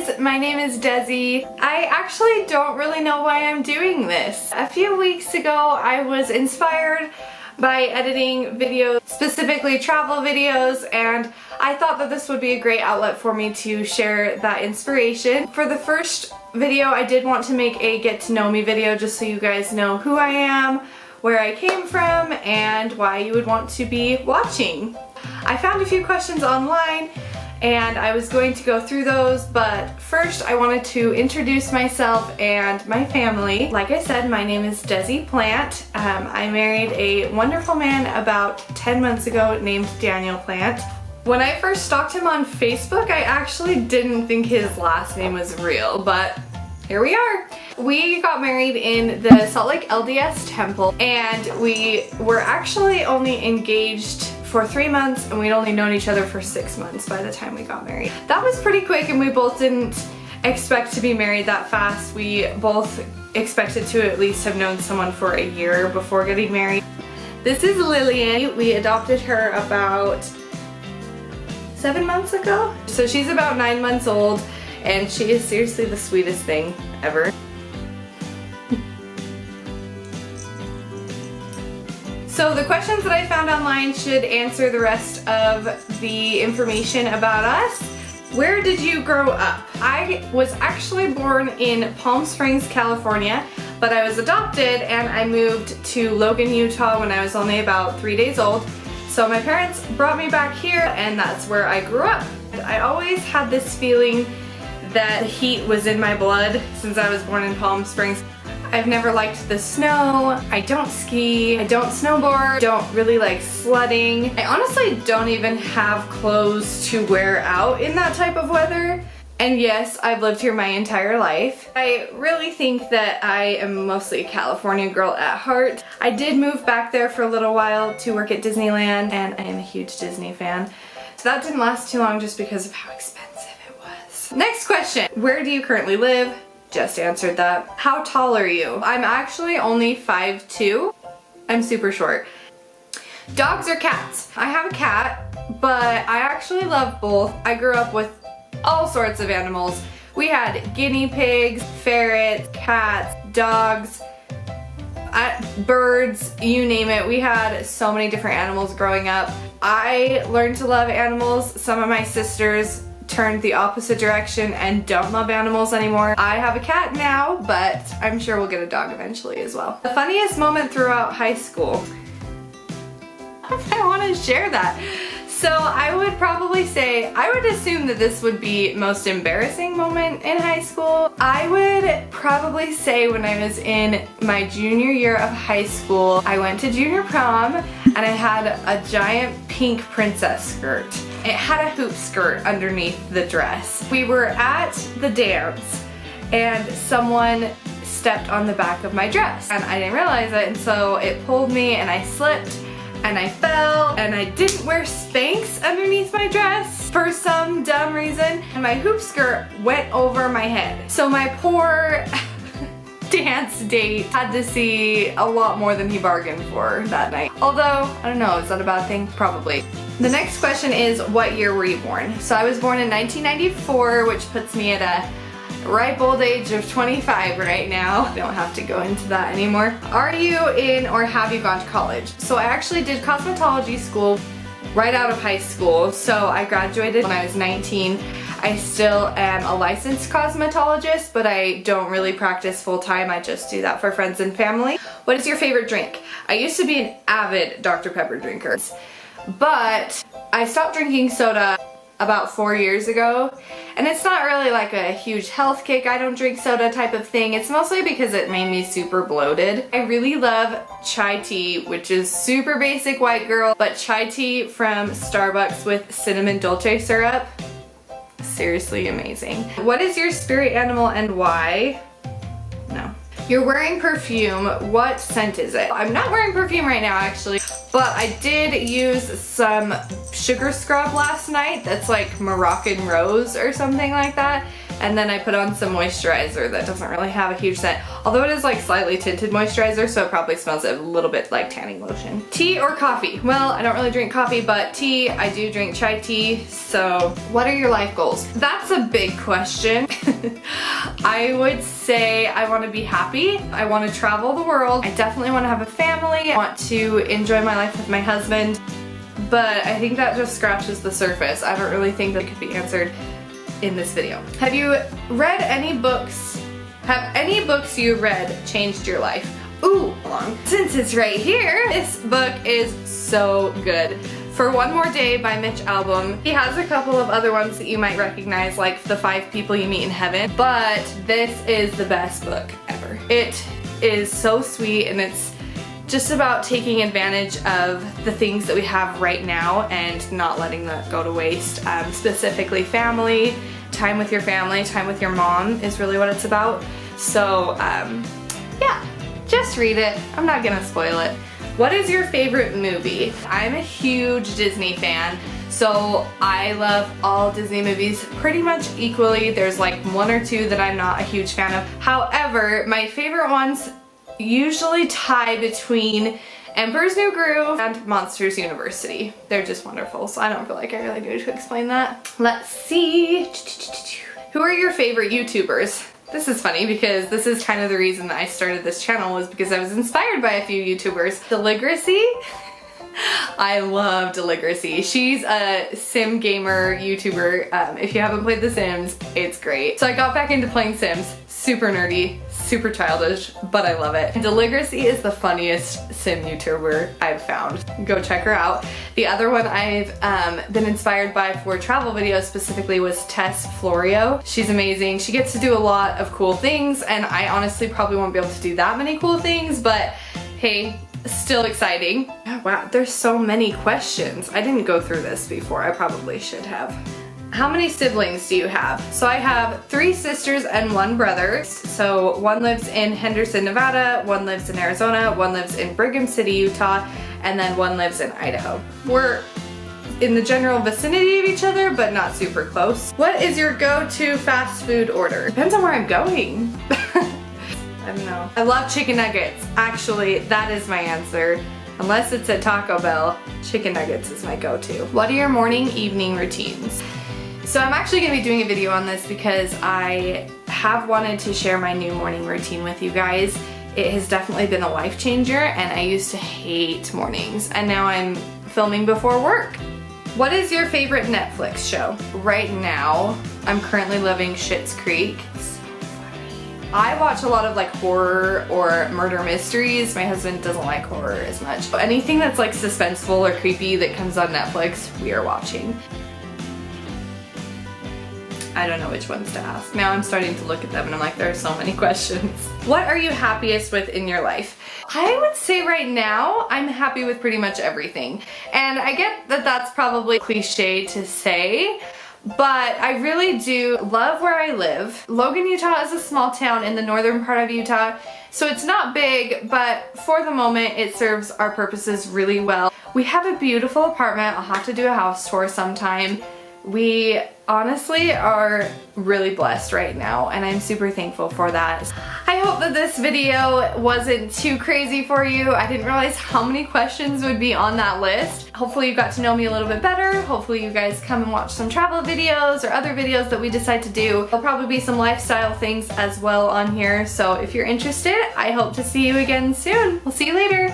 guys, my name is Desi. I actually don't really know why I'm doing this. A few weeks ago I was inspired by editing videos, specifically travel videos, and I thought that this would be a great outlet for me to share that inspiration. For the first video I did want to make a get to know me video just so you guys know who I am, where I came from, and why you would want to be watching. I found a few questions online and I was going to go through those, but first I wanted to introduce myself and my family. Like I said, my name is Desi Plant. I married a wonderful man about 10 months ago named Daniel Plant. When I first stalked him on Facebook, I actually didn't think his last name was real, but here we are. We got married in the Salt Lake LDS Temple, and we were actually only engaged for 3 months, and we'd only known each other for 6 months by the time we got married. That was pretty quick, and we both didn't expect to be married that fast. We both expected to at least have known someone for a year before getting married. This is Lillian. We adopted her about 7 months ago. So she's about 9 months old, and she is seriously the sweetest thing ever. So the questions that I found online should answer the rest of the information about us. Where did you grow up? I was actually born in Palm Springs, California, but I was adopted and I moved to Logan, Utah when I was only about 3 days old. So my parents brought me back here, and that's where I grew up. I always had this feeling that heat was in my blood since I was born in Palm Springs. I've never liked the snow, I don't ski, I don't snowboard, don't really like sledding. I honestly don't even have clothes to wear out in that type of weather. And yes, I've lived here my entire life. I really think that I am mostly a California girl at heart. I did move back there for a little while to work at Disneyland, and I am a huge Disney fan. So that didn't last too long just because of how expensive it was. Next question, where do you currently live? Just answered that. How tall are you? I'm actually only 5'2". I'm super short. Dogs or cats? I have a cat, but I actually love both. I grew up with all sorts of animals. We had guinea pigs, ferrets, cats, dogs, birds, you name it. We had so many different animals growing up. I learned to love animals. Some of my sisters turned the opposite direction and don't love animals anymore. I have a cat now, but I'm sure we'll get a dog eventually as well. The funniest moment throughout high school. I want to share that. So I would probably say, I would assume that this would be most embarrassing moment in high school. I would probably say when I was in my junior year of high school, I went to junior prom and I had a giant pink princess skirt. It had a hoop skirt underneath the dress. We were at the dance and someone stepped on the back of my dress and I didn't realize it, and so it pulled me and I slipped and I fell, and I didn't wear Spanx underneath my dress for some dumb reason, and my hoop skirt went over my head. So my poor dance date had to see a lot more than he bargained for that night. Although, I don't know, is that a bad thing? Probably. The next question is, what year were you born? So I was born in 1994, which puts me at a ripe old age of 25 right now. I don't have to go into that anymore. Are you in or have you gone to college? So I actually did cosmetology school right out of high school. So I graduated when I was 19. I still am a licensed cosmetologist, but I don't really practice full time. I just do that for friends and family. What is your favorite drink? I used to be an avid Dr. Pepper drinker, but I stopped drinking soda about 4 years ago, and it's not really like a huge health kick, I don't drink soda type of thing. It's mostly because it made me super bloated. I really love chai tea, which is super basic white girl, but chai tea from Starbucks with cinnamon dolce syrup, seriously amazing. What is your spirit animal and why? No. You're wearing perfume, what scent is it? I'm not wearing perfume right now actually, but I did use some sugar scrub last night that's like Moroccan rose or something like that. And then I put on some moisturizer that doesn't really have a huge scent, although it is like slightly tinted moisturizer, so it probably smells a little bit like tanning lotion. Tea or coffee? Well, I don't really drink coffee, but tea, I do drink chai tea. So what are your life goals? That's a big question. I would say I want to be happy. I want to travel the world. I definitely want to have a family. I want to enjoy my life with my husband, but I think that just scratches the surface. I don't really think that could be answered in this video. Have you read any books? Have any books you read changed your life? Ooh, hold on. Since it's right here, this book is so good. For One More Day by Mitch Albom. He has a couple of other ones that you might recognize, like The 5 People You Meet in Heaven, but this is the best book ever. It is so sweet, and it's just about taking advantage of the things that we have right now and not letting that go to waste. Specifically family, time with your family, time with your mom is really what it's about. So yeah, just read it. I'm not gonna spoil it. What is your favorite movie? I'm a huge Disney fan, so I love all Disney movies pretty much equally. There's like one or two that I'm not a huge fan of. However, my favorite ones usually tie between Emperor's New Groove and Monsters University. They're just wonderful, so I don't feel like I really need to explain that. Let's see. Who are your favorite YouTubers? This is funny because this is kind of the reason that I started this channel, was because I was inspired by a few YouTubers. Deligracy. I love Deligracy. She's a sim gamer YouTuber. If you haven't played The Sims, it's great. So I got back into playing Sims. Super nerdy, super childish, but I love it. Deligracy is the funniest sim YouTuber I've found. Go check her out. The other one I've been inspired by for travel videos specifically was Tess Florio. She's amazing. She gets to do a lot of cool things, and I honestly probably won't be able to do that many cool things, but hey, still exciting. Oh, wow, there's so many questions. I didn't go through this before. I probably should have. How many siblings do you have? So I have 3 sisters and 1 brother. So one lives in Henderson, Nevada, one lives in Arizona, one lives in Brigham City, Utah, and then one lives in Idaho. We're in the general vicinity of each other, but not super close. What is your go-to fast food order? Depends on where I'm going. I don't know. I love chicken nuggets. Actually, that is my answer. Unless it's at Taco Bell, chicken nuggets is my go-to. What are your morning, evening routines? So I'm actually going to be doing a video on this because I have wanted to share my new morning routine with you guys. It has definitely been a life changer, and I used to hate mornings, and now I'm filming before work. What is your favorite Netflix show? Right now, I'm currently loving Schitt's Creek. I watch a lot of like horror or murder mysteries. My husband doesn't like horror as much. But anything that's like suspenseful or creepy that comes on Netflix, we are watching. I don't know which ones to ask. Now I'm starting to look at them and I'm like, there are so many questions. What are you happiest with in your life? I would say right now, I'm happy with pretty much everything. And I get that that's probably cliche to say, but I really do love where I live. Logan, Utah is a small town in the northern part of Utah, so it's not big, but for the moment it serves our purposes really well. We have a beautiful apartment. I'll have to do a house tour sometime. We honestly are really blessed right now, and I'm super thankful for that. I hope that this video wasn't too crazy for you. I didn't realize how many questions would be on that list. Hopefully you got to know me a little bit better. Hopefully you guys come and watch some travel videos or other videos that we decide to do. There'll probably be some lifestyle things as well on here, so if you're interested, I hope to see you again soon. We'll see you later.